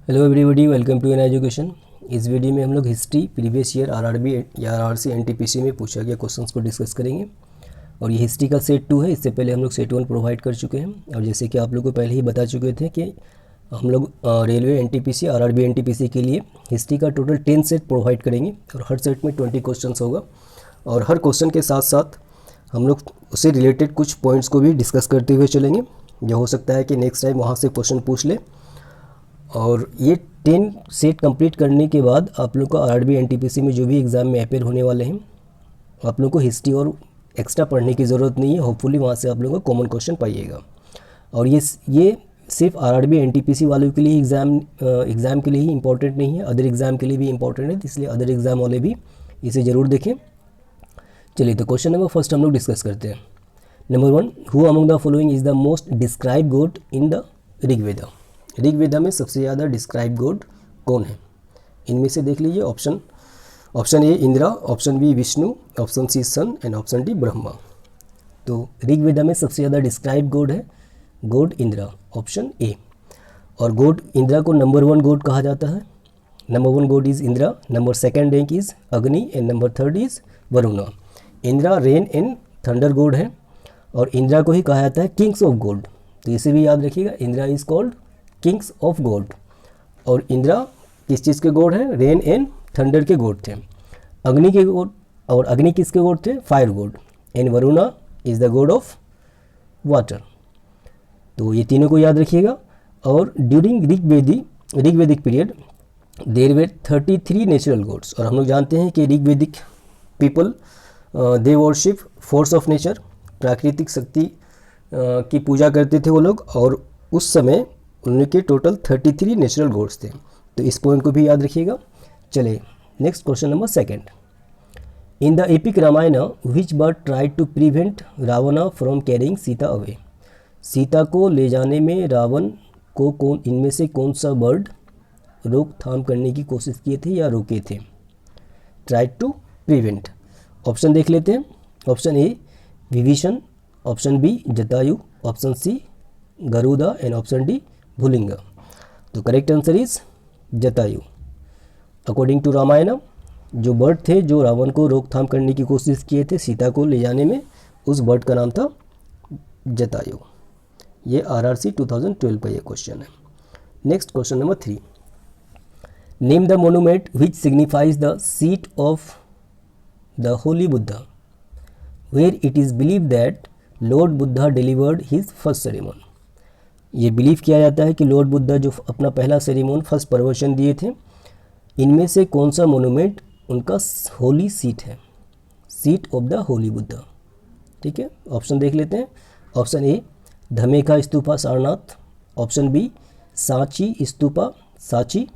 Hello everybody, welcome to N education. इस video में हम लोग हिस्ट्री प्रीवियस ईयर आरआरबी या आरआरसी एनटीपीसी में पूछा गया क्वेश्चंस को डिस्कस करेंगे। और ये हिस्ट्री का सेट 2 है। इससे पहले हम लोग सेट 1 प्रोवाइड कर चुके हैं। और जैसे कि आप लोग को पहले ही बता चुके थे कि हम लोग रेलवे एनटीपीसी आरआरबी एनटीपीसी के लिए हिस्ट्री का टोटल 10 सेट प्रोवाइड करेंगे और हर सेट में 20 क्वेश्चन होगा। और हर क्वेश्चन के साथ साथ हम लोग उससे रिलेटेड कुछ पॉइंट्स को भी डिस्कस करते हुए चलेंगे। यह हो सकता है कि नेक्स्ट टाइम वहाँ से क्वेश्चन पूछ ले। और ये 10 सेट कंप्लीट करने के बाद आप लोग को आरआरबी एनटीपीसी में जो भी एग्ज़ाम में अपेयर होने वाले हैं, आप लोग को हिस्ट्री और एक्स्ट्रा पढ़ने की ज़रूरत नहीं है। होपफुली वहाँ से आप लोगों को कॉमन क्वेश्चन पाइएगा। और ये सिर्फ आरआरबी एनटीपीसी वालों के लिए एग्ज़ाम के लिए ही इंपॉर्टेंट नहीं है, अदर एग्ज़ाम के लिए भी इंपॉर्टेंट है। इसलिए अदर एग्ज़ाम वाले भी इसे ज़रूर देखें। चलिए, तो क्वेश्चन नंबर फर्स्ट हम लोग डिस्कस करते हैं। Number 1, who among the following is the most describe God in the Rigveda. Rigveda में सबसे ज़्यादा डिस्क्राइब गॉड कौन है? इनमें से देख लीजिए। Option A Indra, option B Vishnu, option C sun and option D Brahma. तो ऋग्वेदा में सबसे ज़्यादा डिस्क्राइब गॉड है गॉड इंद्रा, ऑप्शन ए। और गॉड इंद्रा को नंबर 1 गॉड कहा जाता है। Number 1 god is Indra, number 2 rank is Agni and number 3 is Varuna. Indra rain and thunder god है और इंद्रा को ही कहा जाता है किंग्स ऑफ गॉड। तो इसे भी याद रखिएगा, Indra is called kings of god. और इंद्रा किस चीज़ के गॉड है? रेन एंड थंडर के गॉड थे। अग्नि के गॉड, और अग्नि किसके गॉड थे? Fire god. And Varuna is the god of water. तो ये तीनों को याद रखिएगा। और during Rigvedic period there were 33 natural gods. और हम लोग जानते हैं कि Rigvedic people they worship force of nature, प्राकृतिक शक्ति की पूजा करते थे वो लोग। और उस समय उनके टोटल 33 नेचुरल गॉड्स थे। तो इस पॉइंट को भी याद रखिएगा। चले next question number 2। In the epic Ramayana which bird tried to prevent Ravana from carrying Sita away. Sita को ले जाने में रावण को इनमें से कौन सा बर्ड रोकथाम करने की कोशिश किए थे या रोके थे? Tried to prevent. ऑप्शन देख लेते हैं। Option A Vibhishan, option B Jatayu, option C Garuda and option D Bhulinga. तो correct answer is Jatayu. According to Ramayan जो बर्ड थे जो रावण को रोकथाम करने की कोशिश किए थे सीता को ले जाने में, उस बर्ड का नाम था जटायु। ये आरआरसी 2012 का ये क्वेश्चन है। Next question number 3। Name the monument which signifies the seat of the holy Buddha where it is believe that lord Buddha delivered his first sermon. ये बिलीव किया जाता है कि लॉर्ड बुद्धा जो अपना पहला सेरेमन फर्स्ट प्रवचन दिए थे, इनमें से कौन सा मोन्यूमेंट उनका होली सीट है? Seat of the holy Buddha. ठीक है, ऑप्शन देख लेते हैं। Option A Dhameka stupa Sarnath, option B Sanchi stupa Sanchi,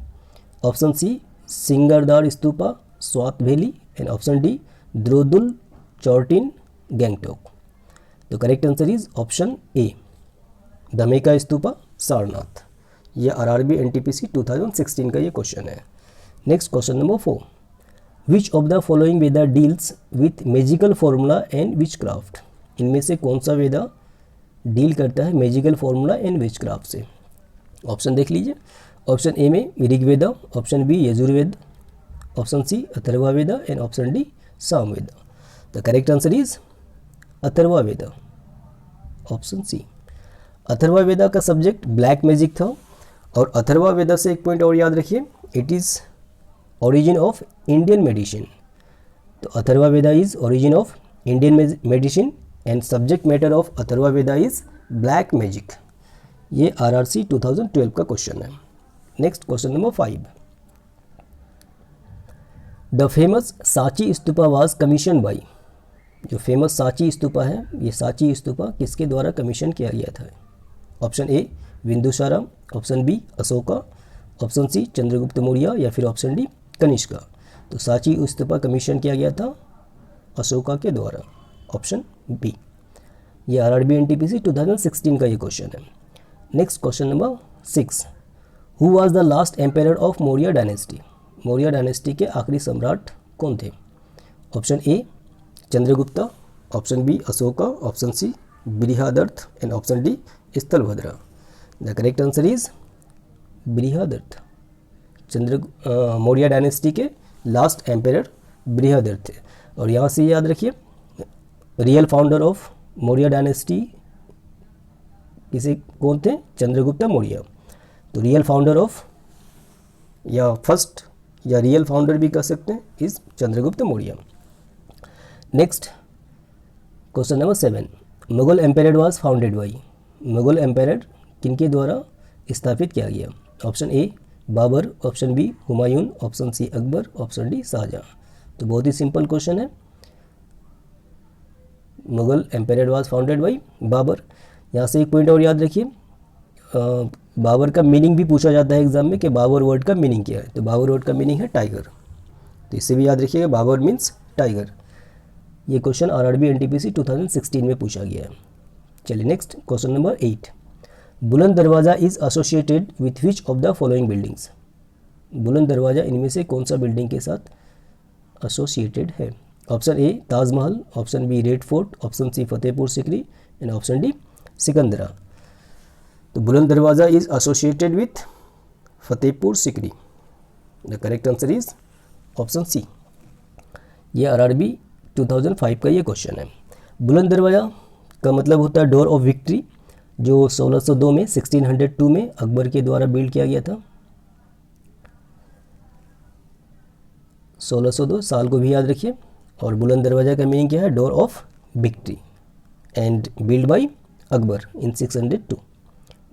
option C Singardar stupa Swat valley and option D Drodul Chorten Gangtok. तो correct answer is option A Dhameka stupa Sarnath. ये आरआरबी एनटीपीसी 2016 का ये क्वेश्चन है। Next question number 4। Which of the following Veda deals with magical formula and witchcraft. इनमें से कौन सा Veda deal करता है magical formula and witchcraft से? ऑप्शन देख लीजिए। ऑप्शन ए में Rigveda, option B Yajurveda, option C Atharvaveda and option D Samaveda. The correct answer is Atharvaveda, option C. Atharvaveda का सब्जेक्ट ब्लैक मैजिक था। और अथर्ववेदा से एक पॉइंट और याद रखिए, it is origin of Indian medicine. तो Atharvaveda is origin of Indian medicine and subject matter of Atharvaveda is black magic. ये आरआरसी 2012 का क्वेश्चन है। Next question number 5। The famous Sanchi stupa was commission by. जो फेमस सांची स्तूपा है, ये सांची स्तूपा किसके द्वारा कमीशन किया गया था? Option A Bindusara, option B Ashoka, option C Chandragupta Maurya या फिर ऑप्शन डी कनिष्का। तो सांची स्तूपा कमीशन किया गया था अशोका के द्वारा, ऑप्शन बी। ये आरआरबी एनटीपीसी 2016 का ये क्वेश्चन है। Next question number 6। Who was the last empire of Maurya dynasty. Maurya dynasty के आखिरी सम्राट कौन थे? Option A Chandragupta, option B Ashoka, option C Brihadratha and option D Sthulabhadra. The correct answer is Brihadratha, Maurya dynasty के लास्ट एम्पायर बृहदर थे। और यहाँ से याद रखिए real founder of Maurya dynasty किसे कौन थे? चंद्रगुप्त मौर्य। तो रियल फाउंडर ऑफ या फर्स्ट या रियल फाउंडर भी कह सकते हैं इस Chandragupta Maurya. Next question number 7, Mughal empire was founded by. Mughal empire किनके द्वारा स्थापित किया गया? Option A Babur, option B Humayun, option C Akbar, option D Shahjahan. तो बहुत ही सिंपल क्वेश्चन है। Mughal empire was founded by Babur. यहाँ से एक पॉइंट और याद रखिए, बाबर का मीनिंग भी पूछा जाता है एग्जाम में कि बाबर वर्ड का मीनिंग क्या है। तो बाबर वर्ड का मीनिंग है टाइगर, तो इससे भी याद रखिएगा बाबर मीन्स टाइगर। ये क्वेश्चन आरआरबी एनटीपीसी 2016 में पूछा गया है। चलिए नेक्स्ट क्वेश्चन नंबर 8, बुलंद Darwaza is associated with which of the following buildings. बुलंद दरवाज़ा इनमें से कौन सा बिल्डिंग के साथ एसोसिएटेड है? Option A Taj Mahal, option B red fort, option C Fatehpur Sikri and option D Sikandra. तो Buland Darwaza is associated with Fatehpur Sikri. The correct answer is option C. ये आरआरबी 2005 का ये क्वेश्चन है। बुलंद दरवाज़ा का मतलब होता है डोर ऑफ विक्ट्री, जो 1602 में 1602 में अकबर के द्वारा बिल्ड किया गया था। 1602 साल को भी याद रखिए। और बुलंद दरवाज़ा का मीनिंग क्या है? Door of victory and build by Akbar in 602।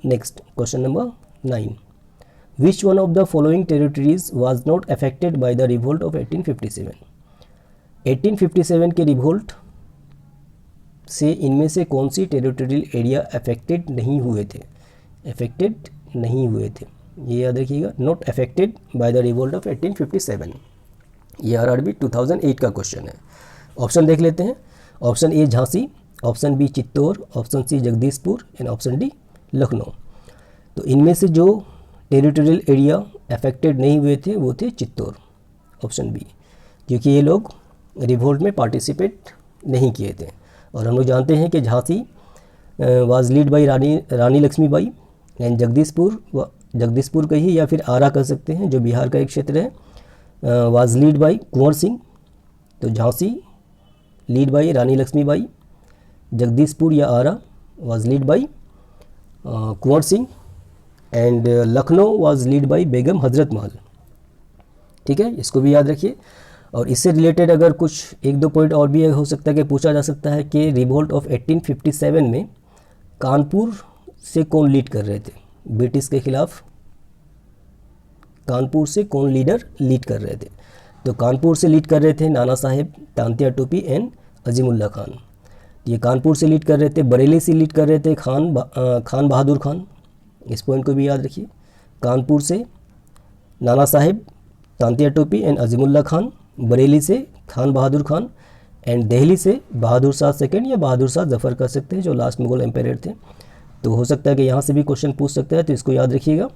Next question number 9, which one of the following territories was not affected by the revolt of 1857। 1857 के रिवोल्ट से इनमें से कौन सी टेरिटोरियल एरिया अफेक्टेड नहीं हुए थे? अफेक्टेड नहीं हुए थे, ये याद रखिएगा, not affected by the revolt of 1857। ये आरआरबी 2008 का क्वेश्चन है। ऑप्शन देख लेते हैं। Option A Jhansi, option B Chittor, option C Jagdishpur and option D Lucknow. तो इनमें से जो टेरिटोरियल एरिया अफेक्टेड नहीं हुए थे वो थे चित्तौर, ऑप्शन बी, क्योंकि ये लोग रिवोल्ट में पार्टिसिपेट नहीं किए थे। और हम लोग जानते हैं कि Jhansi was lead by Rani Lakshmibai and Jagdishpur कहिए या फिर आरा कह सकते हैं जो बिहार का एक क्षेत्र है, was lead by Kunwar Singh. तो झांसी लीड बाई रानी लक्ष्मीबाई, जगदीशपुर या Arrah was lead by Kunwar Singh and Lucknow was lead by Begum Hazrat Mahal. ठीक है, इसको भी याद रखिए। और इससे रिलेटेड अगर कुछ एक दो पॉइंट और भी हो सकता है कि पूछा जा सकता है कि रिवोल्ट ऑफ 1857 में कानपुर से कौन लीड कर रहे थे ब्रिटिश के खिलाफ? कानपुर से कौन लीडर लीड कर रहे थे? तो कानपुर से लीड कर रहे थे नाना साहेब, तांत्या टोपी एंड अजीमुल्ला खान। ये कानपुर से लीड कर रहे थे। बरेली से लीड कर रहे थे खान बहादुर खान। इस पॉइंट को भी याद रखिए। कानपुर से नाना साहेब, तांत्या टोपी एंड अजीमुल्ला खान। बरेली से खान बहादुर खान एंड दिल्ली से बहादुर शाह सेकंड या बहादुर शाह जफर कर सकते हैं जो लास्ट मुगल एम्पायर थे। तो हो सकता है कि यहाँ से भी क्वेश्चन पूछ सकता है, तो इसको याद रखिएगा।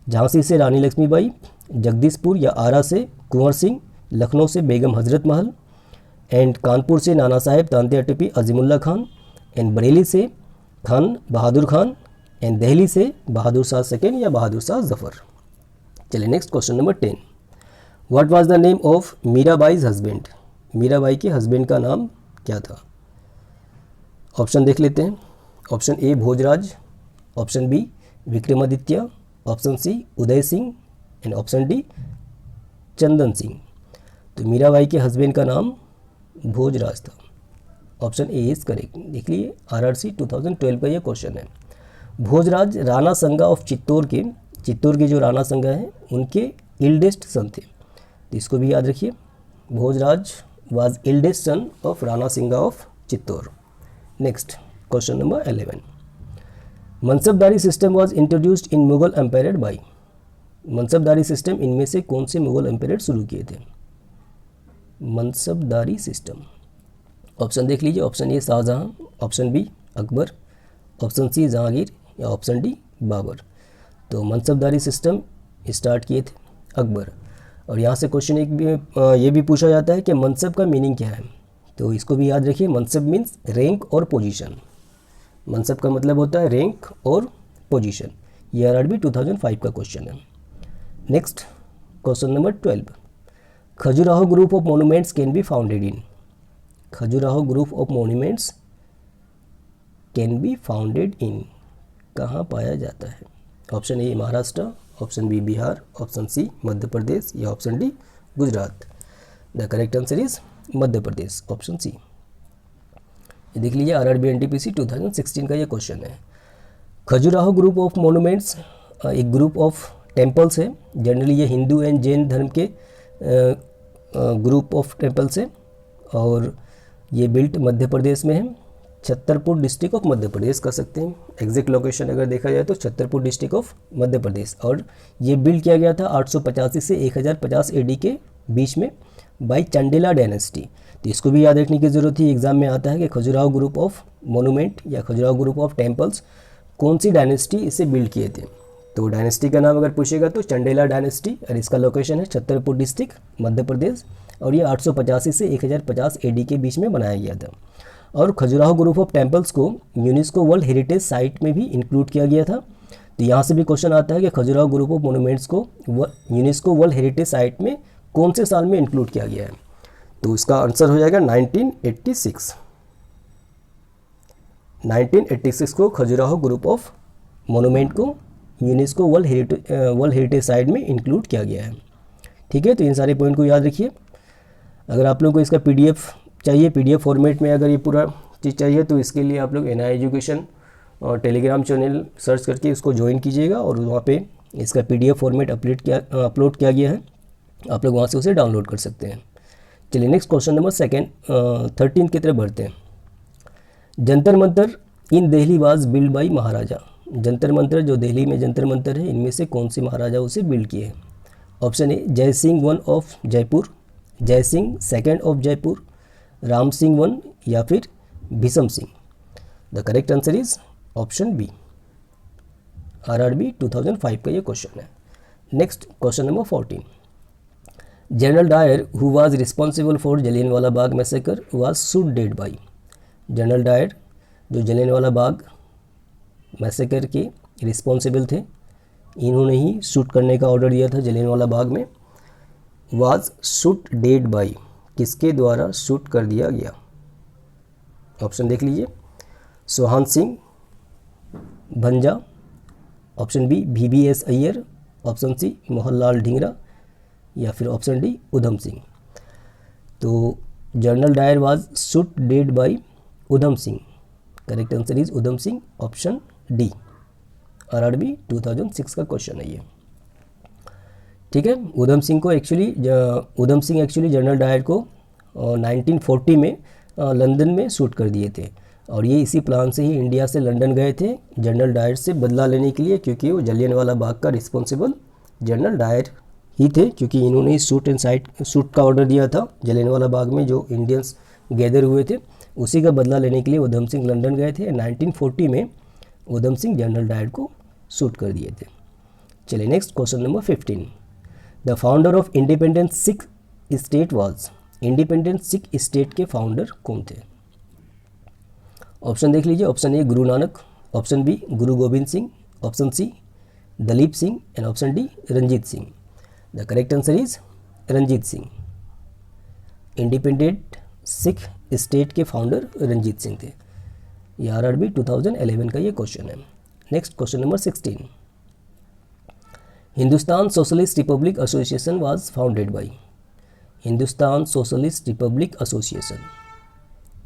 झांसी से रानी लक्ष्मीबाई, जगदीशपुर या आरा से कुंवर सिंह, लखनऊ से बेगम हजरत महल एंड कानपुर से नाना साहेब, तांत्या टोपी, अजीमुल्ला खान एंड बरेली से खान बहादुर खान एंड दिल्ली से बहादुर शाह सेकंड या बहादुर शाह जफर। चलिए next question number 10, what was the name of Mirabai's husband. Mirabai के हस्बैंड का नाम क्या था? ऑप्शन देख लेते हैं। Option A Bhojraj, option B Vikramaditya, option C Uday Singh and option D Chandan Singh. तो मीराबाई के हस्बैंड का नाम भोजराज था। Option A is correct. देख लिए आरआरसी 2012 का ये क्वेश्चन है। भोजराज राणा संगा ऑफ चित्तौर के जो राणा संगा हैं उनके इल्डेस्ट सन थे। तो इसको भी याद रखिए। Bhojraj was eldest son of Rana Sanga of Chittor. Next question number 11, Mansabdari system was introduced in Mughal empire by. Mansabdari system इनमें से कौन से मुगल एम्पायर शुरू किए थे? मनसबदारी सिस्टम, ऑप्शन देख लीजिए। Option A Shahjahan, option B Akbar, option C Jahangir या ऑप्शन डी बाबर। तो मनसबदारी सिस्टम स्टार्ट किए थे अकबर। और यहाँ से क्वेश्चन ये भी पूछा जाता है कि मनसब का मीनिंग क्या है। तो इसको भी याद रखिए। मनसब मीन्स रैंक और पोजीशन। मनसब का मतलब होता है रैंक और पोजीशन। ये आरआरबी 2005 का क्वेश्चन है। Next question number 12, Khajuraho group of monuments can be founded in. Khajuraho group of monuments can be founded in कहाँ पाया जाता है? Option A Maharashtra, option B Bihar, option C Madhya Pradesh या option D Gujarat. The correct answer is Madhya Pradesh, option C. ये देख लीजिए RRB NTPC 2016 का ये क्वेश्चन है। खजुराहो ग्रुप ऑफ मोन्यूमेंट्स एक ग्रुप ऑफ टेम्पल्स है। जनरली ये हिंदू एंड जैन धर्म के ग्रुप ऑफ टेम्पल्स है और ये बिल्ट मध्य प्रदेश में है। छतरपुर डिस्ट्रिक्ट ऑफ मध्य प्रदेश कर सकते हैं। एग्जैक्ट लोकेशन अगर देखा जाए तो छतरपुर डिस्ट्रिक्ट ऑफ मध्य प्रदेश। और ये बिल्ड किया गया था 885 से 1050 एडी के बीच में बाई चंडेला डायनेस्टी। तो इसको भी याद रखने की ज़रूरत है, एग्जाम में आता है कि खजुराहो ग्रुप ऑफ मोनूमेंट या खजुराहो ग्रुप ऑफ टेम्पल्स कौन सी डायनेस्टी इसे बिल्ड किए थे। तो डायनेस्टी का नाम अगर पूछेगा तो चंडेला डायनेस्टी और इसका लोकेशन है छतरपुर डिस्ट्रिक्ट मध्य प्रदेश और ये 885 से 1050 एडी के बीच में बनाया गया था। और खजुराहो ग्रुप ऑफ टेम्पल्स को यूनेस्को वर्ल्ड हेरिटेज साइट में भी इंक्लूड किया गया था। तो यहाँ से भी क्वेश्चन आता है कि खजुराहो ग्रुप ऑफ मोनूमेंट्स को यूनेस्को वर्ल्ड हेरिटेज साइट में कौन से साल में इंक्लूड किया गया है? तो इसका आंसर हो जाएगा 1986। 1986 को खजुराहो ग्रुप ऑफ मोनूमेंट को यूनेस्को वर्ल्ड हेरिटेज साइट में इंक्लूड किया गया है। ठीक है, तो इन सारे पॉइंट को याद रखिए। अगर आप लोगों को इसका पीडीएफ चाहिए, पीडीएफ फॉर्मेट में अगर ये पूरा चीज़ चाहिए तो इसके लिए आप लोग एनआई एजुकेशन और टेलीग्राम चैनल सर्च करके इसको ज्वाइन कीजिएगा और वहाँ पे इसका पीडीएफ फॉर्मेट अपलोड किया गया है, आप लोग वहाँ से उसे डाउनलोड कर सकते हैं। चलिए नेक्स्ट क्वेश्चन नंबर 13 की तरफ बढ़ते हैं। जंतर मंतर इन दिल्ली वाज बिल्ड बाई महाराजा। जंतर मंतर जो दिल्ली में जंतर मंतर है इनमें से कौन से महाराजा उसे बिल्ड किए हैं? ऑप्शन ए जय Singh one of Jaipur, Jai Singh second of Jaipur, Ram Singh one या फिर Bhisham Singh. The correct answer is option B. RRB 2005 का ये क्वेश्चन है। Next question number 14, general Dyer who was responsible for Jallianwala Bagh massacre was shoot dead by. General Dyer जो Jallianwala Bagh massacre के responsible थे, इन्होंने ही shoot करने का ऑर्डर दिया था जलियांवाला बाग में। वाज शूट डेड बाई किसके द्वारा शूट कर दिया गया? ऑप्शन देख लीजिए, Sohan Singh Bhanja, option B VBS Iyer, option C Mohanlal Dhingra या फिर ऑप्शन डी उधम सिंह। तो general Dyer was shoot dead by Udham Singh. Correct answer is Udham Singh, option D. RRB 2006 का क्वेश्चन है ये। ठीक है, Udham Singh actually general Dyer को 1940 में लंदन में शूट कर दिए थे और ये इसी प्लान से ही इंडिया से लंदन गए थे जनरल डायर से बदला लेने के लिए, क्योंकि वो जलियांवाला बाग का रिस्पॉन्सिबल जनरल डायर ही थे, क्योंकि इन्होंने शूट का ऑर्डर दिया था जलियांवाला बाग में जो इंडियंस गैदर हुए थे, उसी का बदला लेने के लिए उधम सिंह लंदन गए थे। 1940 में उधम सिंह जनरल डायर को शूट कर दिए थे। चलिए next question number 15, the founder of independent Sikh state was. Independent Sikh state के फाउंडर कौन थे? ऑप्शन देख लीजिए, option A Guru Nanak, option B Guru Gobind Singh, option C Dalip Singh and option D Ranjit Singh. The correct answer is Ranjit Singh. Independent Sikh state के फाउंडर रंजीत सिंह थे। ये आरआरबी 2011 का ये क्वेश्चन है। Next question number 16, Hindustan socialist republic association was founded by. Hindustan socialist republic association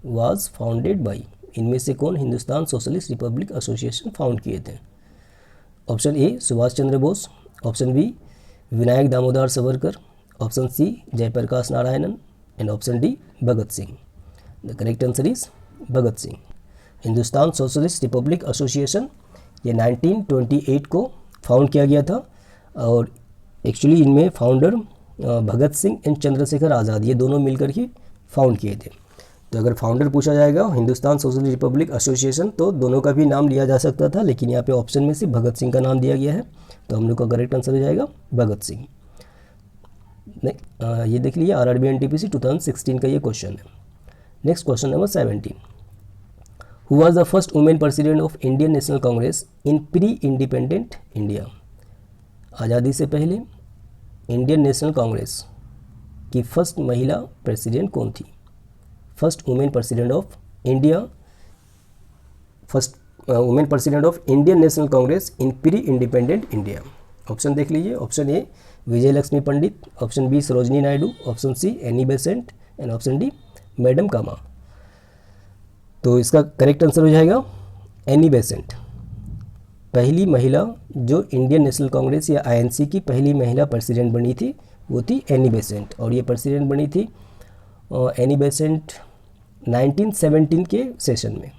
was founded by, इनमें से कौन Hindustan socialist republic association found किए थे? Option A Subhash Chandra Bose, option B Vinayak Damodar Savarkar, option C Jayaprakash Narayanan and option D Bhagat Singh. The correct answer is Bhagat Singh. Hindustan socialist republic association ये 1928 को found किया गया था और एक्चुअली इनमें फाउंडर भगत सिंह एंड चंद्रशेखर आज़ाद ये दोनों मिलकर ही फाउंड किए थे। तो अगर फाउंडर पूछा जाएगा हिंदुस्तान सोशलिस्ट रिपब्लिक एसोसिएशन तो दोनों का भी नाम लिया जा सकता था, लेकिन यहाँ पे ऑप्शन में से भगत सिंह का नाम दिया गया है, तो हम लोग का करेक्ट आंसर हो जाएगा भगत सिंह। ये देख लीजिए आरआरबी एनटीपीसी 2016 का ये क्वेश्चन है। Next question number 17, who was the first women president of Indian national congress in pre independent India. आज़ादी से पहले इंडियन नेशनल कांग्रेस की फर्स्ट महिला प्रेसिडेंट कौन थी? First women president of India, first women president of Indian national congress in pre independent India. Option देख लीजिए। Option A Vijay Lakshmi Pandit, option B Sarojini Naidu, option C Annie Besant and option D madam Cama. तो इसका correct answer हो जाएगा Annie Besant. पहली महिला जो Indian national Congress या आईएनसी की पहली महिला प्रेसिडेंट बनी थी वो थी एनी बेसेंट, और ये प्रेसिडेंट बनी थी एनी बेसेंट 1917 के सेशन में,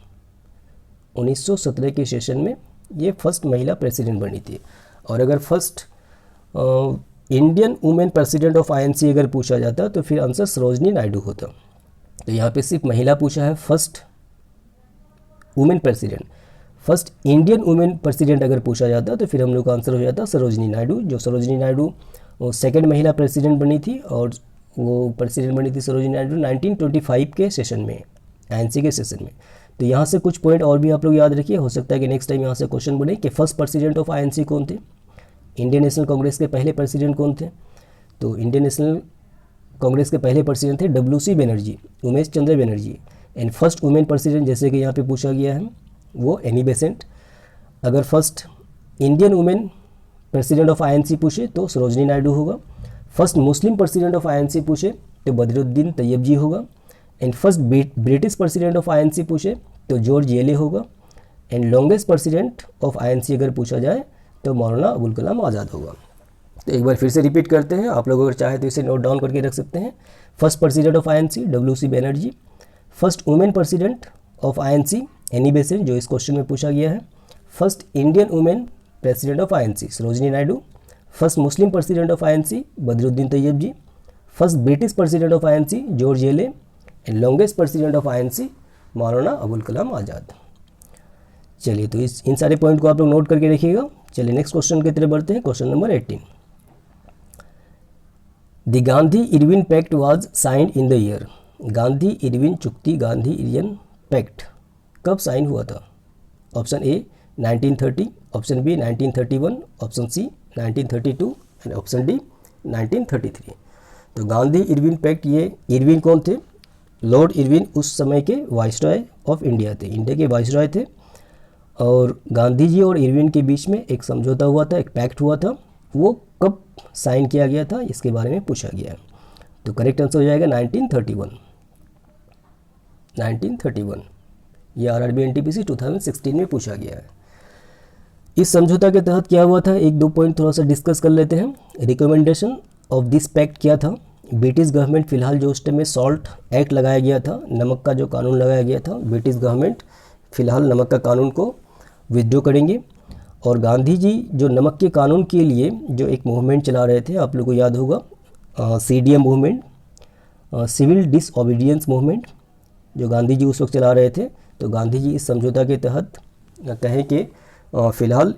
1917 के सेशन में ये फर्स्ट महिला प्रेसिडेंट बनी थी। और अगर first Indian women president of INC अगर पूछा जाता तो फिर आंसर सरोजनी नायडू होता। तो यहाँ पे सिर्फ महिला पूछा है, first women president. First Indian women president अगर पूछा जाता तो फिर हम लोग का आंसर हो जाता सरोजनी नायडू। जो सरोजनी नायडू वो सेकेंड महिला प्रेसिडेंट बनी थी, और वो प्रेसिडेंट बनी थी सरोजनी नायडू 1925 के सेशन में, आईएनसी के सेशन में। तो यहाँ से कुछ पॉइंट और भी आप लोग याद रखिए, हो सकता है कि नेक्स्ट टाइम यहाँ से क्वेश्चन बने कि फर्स्ट प्रेसिडेंट ऑफ आईएनसी कौन थे, इंडियन नेशनल कांग्रेस के पहले प्रेसिडेंट कौन थे। तो इंडियन नेशनल कांग्रेस के पहले प्रेसिडेंट थे WC Banerjee, Umesh Chandra Banerjee. And first women president जैसे कि यहाँ पे पूछा गया है वो एनी बेसेंट। अगर first Indian women president of INC पूछे तो सरोजनी नायडू होगा। First Muslim president of INC पूछे तो बदरुद्दीन तैयब जी होगा। And first British president of INC पूछे तो जॉर्ज येले होगा। And longest president of INC अगर पूछा जाए तो मौलाना अबुल कलाम आज़ाद होगा। तो एक बार फिर से रिपीट करते हैं, आप लोग अगर चाहे तो इसे नोट डाउन करके रख सकते हैं। First president of INC WC Banerjee, first women president of INC Annie Besant जो इस क्वेश्चन में पूछा गया है। First Indian women president of INC Sarojini Naidu. First Muslim president of INC Badruddin Tyab ji. First British president of INC George Yule. And longest president of INC Maulana Abul Kalam Azad. चलिए, तो इन सारे point को आप लोग नोट करके रखिएगा। चलिए नेक्स्ट क्वेश्चन की तरफ बढ़ते हैं। Question number 18, the Gandhi Irwin pact was signed in the year. Gandhi Irwin चुक्ति गांधी इरविन पैक्ट कब साइन हुआ था? Option A 1930, option B 1931, option C 1932 and option D 1933। तो गांधी इरविन पैक्ट, ये इरविन कौन थे? लॉर्ड इरविन उस समय के वाइसरॉय ऑफ इंडिया थे, इंडिया के वाइसरॉय थे। और गांधी जी और इरविन के बीच में एक समझौता हुआ था, एक पैक्ट हुआ था। वो कब साइन किया गया था इसके बारे में पूछा गया है। तो करेक्ट आंसर हो जाएगा 1931। 1931 ये RRB NTPC 2016 में पूछा गया है। इस समझौता के तहत क्या हुआ था, एक दो पॉइंट थोड़ा सा डिस्कस कर लेते हैं। रिकमेंडेशन ऑफ दिस पैक्ट क्या था? ब्रिटिश गवर्नमेंट फिलहाल जो उस टाइम में सॉल्ट एक्ट लगाया गया था, नमक का जो कानून लगाया गया था, ब्रिटिश गवर्नमेंट फिलहाल नमक का कानून को विथड्रॉ करेंगे। और गांधी जी जो नमक के कानून के लिए जो एक मूवमेंट चला रहे थे, आप लोगों को याद होगा CDM movement, civil disobedience movement, जो गांधी जी उस वक्त चला रहे थे। तो गांधी जी इस समझौता के तहत कहें कि फ़िलहाल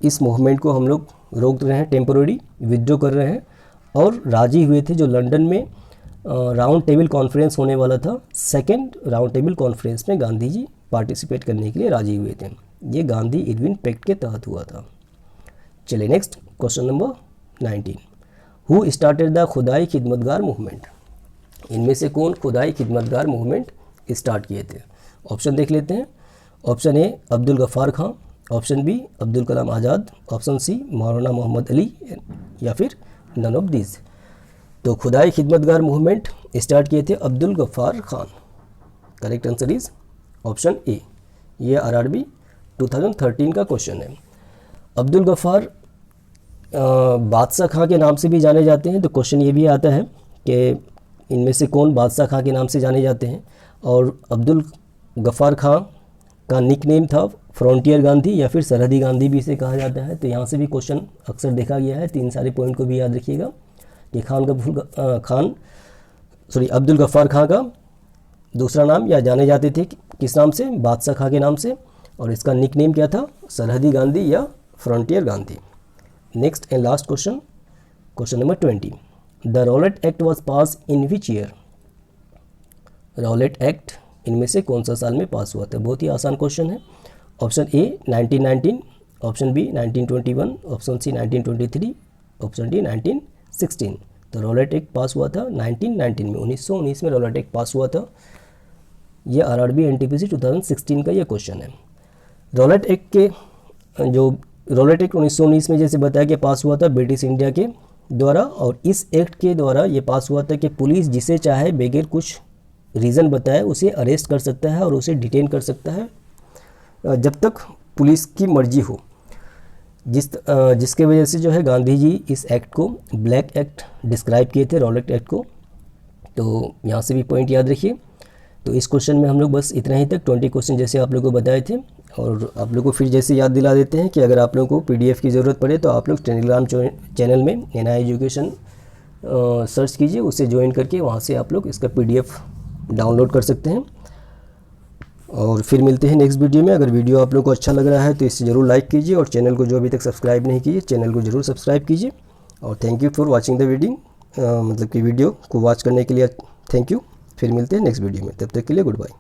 इस मूवमेंट को हम लोग रोक रहे हैं, टेम्पोररी विथड्रॉ कर रहे हैं, और राजी हुए थे। जो लंदन में राउंड टेबल कॉन्फ्रेंस होने वाला था, सेकेंड राउंड टेबल कॉन्फ्रेंस में गांधी जी पार्टिसिपेट करने के लिए राजी हुए थे। ये गांधी इरविन पैक्ट के तहत हुआ था। चलिए next question number 19, who started the खुदाई खिदमतगार मूवमेंट। इनमें से कौन खुदाई खिदमतगार मूवमेंट स्टार्ट किए थे? ऑप्शन देख लेते हैं। Option A Abdul Ghaffar Khan, option B Abdul Kalam Azad, option C Maulana Mohammad Ali, या फिर नन ऑफ दीज। तो खुदाई खिदमतगार मूवमेंट स्टार्ट किए थे Abdul Ghaffar Khan. Correct answer is option A. ये RRB 2013 का क्वेश्चन है। अब्दुल गफ्फार बादशाह खां के नाम से भी जाने जाते हैं। तो क्वेश्चन ये भी आता है कि इनमें से कौन बादशाह खां के नाम से जाने जाते हैं। और अब्दुल गफ्फार खां का निक नेम था फ्रंटियर गांधी या फिर सरहदी गांधी भी इसे कहा जाता है। तो यहाँ से भी क्वेश्चन अक्सर देखा गया है। तीन सारे पॉइंट को भी याद रखिएगा कि अब्दुल गफ्फार खां का दूसरा नाम या जाने जाते थे किस नाम से? बादशाह खां के नाम से। और इसका निक नेम क्या था? सरहदी गांधी या frontier Gandhi. Next and last question, question number 20, the Rowlatt act was pass in which year. Rowlatt act इनमें से कौन सा साल में पास हुआ था? बहुत ही आसान क्वेश्चन है। Option A 1919, option B 1921, option C 1923, option D 19 2016। तो रॉलेट एक्ट पास हुआ था 1919 में, 1919 में रॉलेट एक्ट पास हुआ था। ये आरआरबी एनटीपीसी 2016 का ये क्वेश्चन है। रॉलेट एक्ट के जो रॉलेट एक्ट 1919 में जैसे बताया कि पास हुआ था ब्रिटिश इंडिया के द्वारा, और इस एक्ट के द्वारा ये पास हुआ था कि पुलिस जिसे चाहे बगैर कुछ रीज़न बताए उसे अरेस्ट कर सकता है और उसे डिटेन कर सकता है जब तक पुलिस की मर्जी हो। जिसके वजह से जो है गांधी जी इस एक्ट को ब्लैक एक्ट डिस्क्राइब किए थे, रॉलेट एक्ट को। तो यहाँ से भी पॉइंट याद रखिए। तो इस क्वेश्चन में हम लोग बस इतना ही तक 20 क्वेश्चन जैसे आप लोगों को बताए थे। और आप लोगों को फिर जैसे याद दिला देते हैं कि अगर आप लोगों को पीडीएफ की ज़रूरत पड़े तो आप लोग टेलीग्राम चैनल में NI एजुकेशन सर्च कीजिए, उसे ज्वाइन करके वहाँ से आप लोग इसका PDF डाउनलोड कर सकते हैं। और फिर मिलते हैं नेक्स्ट वीडियो में। अगर वीडियो आप लोग को अच्छा लग रहा है तो इसे ज़रूर लाइक कीजिए, और चैनल को जो अभी तक सब्सक्राइब नहीं कीजिए चैनल को ज़रूर सब्सक्राइब कीजिए। और thank you for watching the video, मतलब कि वीडियो को वॉच करने के लिए थैंक यू। फिर मिलते हैं नेक्स्ट वीडियो में, तब तक के लिए गुड बाय।